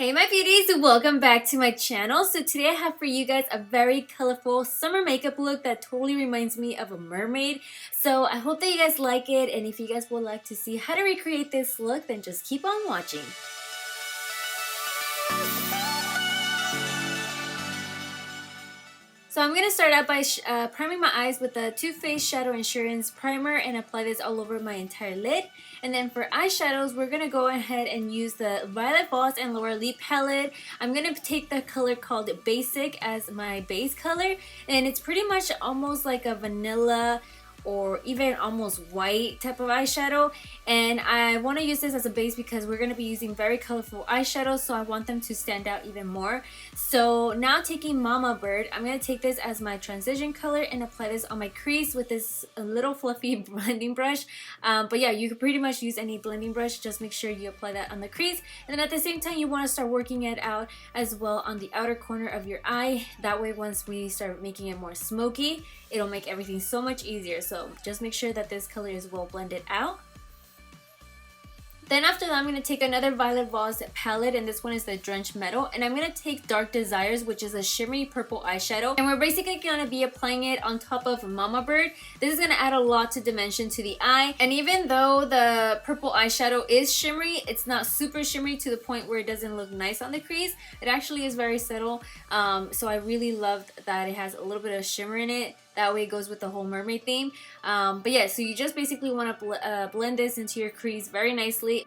Hey my beauties, welcome back to my channel. So today I have for you guys a very colorful summer makeup look that totally reminds me of a mermaid. So I hope that you guys like it, and if you guys would like to see how to recreate this look, then just keep on watching. So I'm going to start out by priming my eyes with the Too Faced Shadow Insurance Primer and apply this all over my entire lid. And then for eyeshadows, we're going to go ahead and use the Violet Voss and Laura Lee palette. I'm going to take the color called Basic as my base color. And it's pretty much almost like a vanilla or even almost white type of eyeshadow, and I want to use this as a base because we're going to be using very colorful eyeshadows, so I want them to stand out even more. So now taking Mama Bird, I'm going to take this as my transition color and apply this on my crease with this little fluffy blending brush. But yeah, you could pretty much use any blending brush, just make sure you apply that on the crease, and then at the same time you want to start working it out as well on the outer corner of your eye. That way once we start making it more smoky, it'll make everything so much easier. So just make sure that this color is well blended out. Then after that, I'm going to take another Violet Voss palette, and this one is the Drenched Metal, and I'm going to take Dark Desires, which is a shimmery purple eyeshadow, and we're basically going to be applying it on top of Mama Bird. This is going to add a lot to dimension to the eye, and even though the purple eyeshadow is shimmery, it's not super shimmery to the point where it doesn't look nice on the crease. It actually is very subtle, so I really loved that it has a little bit of shimmer in it. That way it goes with the whole mermaid theme. But yeah, so you just basically want to blend this into your crease very nicely.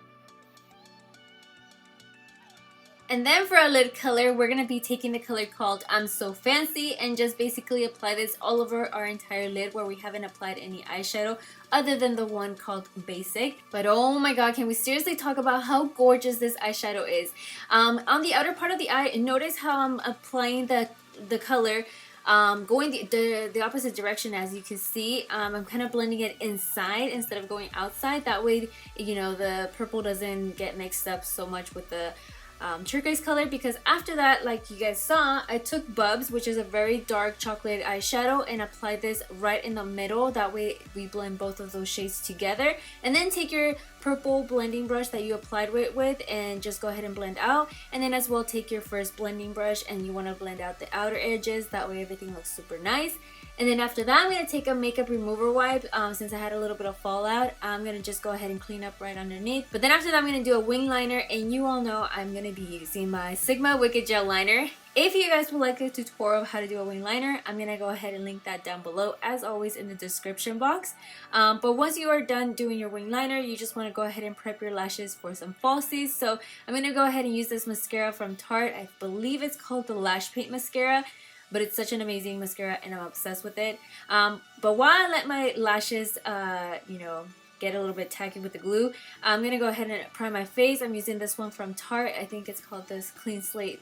And then for our lid color, we're going to be taking the color called I'm So Fancy and just basically apply this all over our entire lid where we haven't applied any eyeshadow other than the one called Basic. But oh my god, can we seriously talk about how gorgeous this eyeshadow is. On the outer part of the eye, notice how I'm applying the color going the opposite direction. As you can see, I'm kind of blending it inside instead of going outside. That way, you know, the purple doesn't get mixed up so much with the turquoise color, because after that, like you guys saw, I took Bubs, which is a very dark chocolate eyeshadow, and applied this right in the middle. That way we blend both of those shades together, and then take your purple blending brush that you applied it with and just go ahead and blend out. And then as well take your first blending brush and you want to blend out the outer edges. That way everything looks super nice. And then after that, I'm going to take a makeup remover wipe. Since I had a little bit of fallout, I'm going to just go ahead and clean up right underneath. But then after that, I'm going to do a wing liner, and you all know I'm going to be using my Sigma Wicked Gel Liner. If you guys would like a tutorial of how to do a wing liner, I'm going to go ahead and link that down below, as always, in the description box. But once you are done doing your wing liner, you just want to go ahead and prep your lashes for some falsies. So I'm going to go ahead and use this mascara from Tarte. I believe it's called the Lash Paint Mascara. But it's such an amazing mascara and I'm obsessed with it. But while I let my lashes, you know, get a little bit tacky with the glue, I'm going to go ahead and prime my face. I'm using this one from Tarte. I think it's called this Clean Slate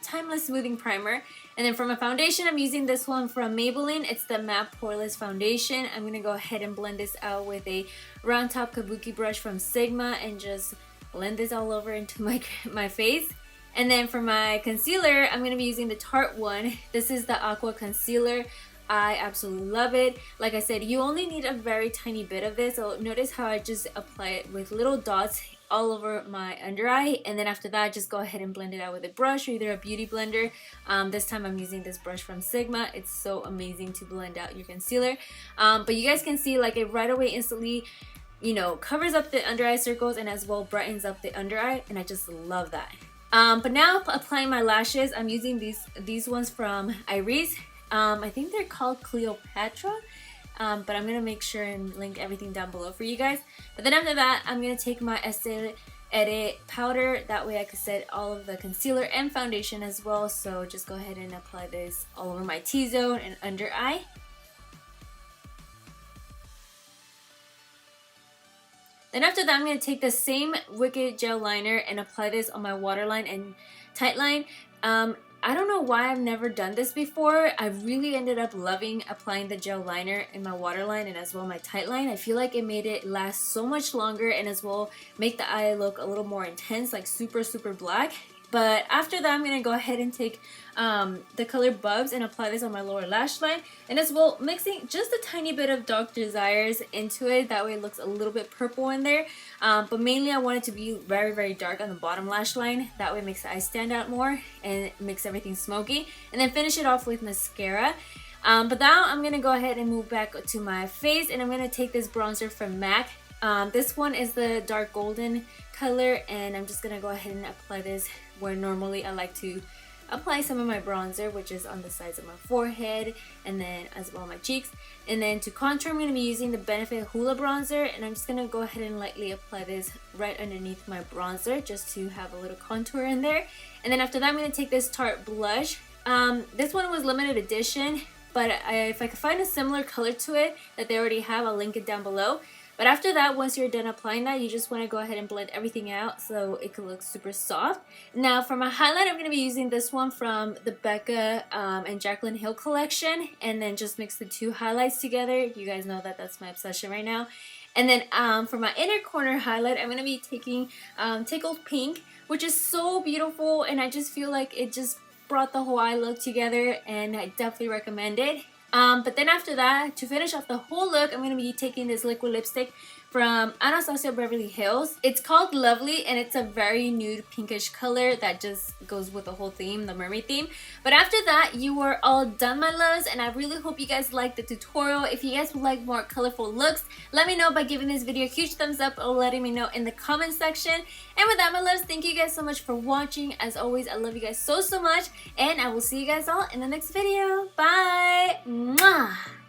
Timeless Smoothing Primer. And then for my foundation, I'm using this one from Maybelline. It's the Matte Poreless Foundation. I'm going to go ahead and blend this out with a round top kabuki brush from Sigma and just blend this all over into my face. And then for my concealer, I'm going to be using the Tarte one. This is the Aqua Concealer. I absolutely love it. Like I said, you only need a very tiny bit of this. So notice how I just apply it with little dots all over my under eye. And then after that, just go ahead and blend it out with a brush or either a beauty blender. This time I'm using this brush from Sigma. It's so amazing to blend out your concealer. But you guys can see, like, it right away instantly, you know, covers up the under eye circles and as well brightens up the under eye. And I just love that. But now applying my lashes, I'm using these ones from Eyeris. I think they're called Cleopatra, but I'm going to make sure and link everything down below for you guys. But then after that, I'm going to take my Estee Edit powder. That way I can set all of the concealer and foundation as well. So just go ahead and apply this all over my T-zone and under eye. Then after that, I'm going to take the same Wicked Gel Liner and apply this on my waterline and tight line. I don't know why I've never done this before. I really ended up loving applying the gel liner in my waterline and as well my tight line. I feel like it made it last so much longer and as well make the eye look a little more intense, like super black. But after that, I'm going to go ahead and take the color Bubs and apply this on my lower lash line. And as well, mixing just a tiny bit of Dark Desires into it. That way it looks a little bit purple in there. But mainly I want it to be very, very dark on the bottom lash line. That way it makes the eyes stand out more and makes everything smoky. And then finish it off with mascara. But now I'm going to go ahead and move back to my face. And I'm going to take this bronzer from MAC. This one is the dark golden color, and I'm just gonna go ahead and apply this where normally I like to apply some of my bronzer, which is on the sides of my forehead and then as well my cheeks. And then to contour, I'm going to be using the Benefit Hoola bronzer, and I'm just going to go ahead and lightly apply this right underneath my bronzer just to have a little contour in there. And then after that, I'm going to take this Tarte blush. This one was limited edition, but if I could find a similar color to it that they already have, I'll link it down below. But after that, once you're done applying that, you just want to go ahead and blend everything out so it can look super soft. Now for my highlight, I'm going to be using this one from the Becca and Jaclyn Hill collection, and then just mix the two highlights together. You guys know that that's my obsession right now. And then for my inner corner highlight, I'm going to be taking Tickled Pink, which is so beautiful, and I just feel like it just brought the whole eye look together, and I definitely recommend it. But then after that, to finish off the whole look, I'm going to be taking this liquid lipstick from Anastasia Beverly Hills. It's called Lovely, and it's a very nude pinkish color that just goes with the whole theme, the mermaid theme. But after that, you are all done, my loves, and I really hope you guys liked the tutorial. If you guys would like more colorful looks, let me know by giving this video a huge thumbs up or letting me know in the comment section. And with that, my loves, thank you guys so much for watching. As always, I love you guys so much, and I will see you guys all in the next video. Bye! Mwah!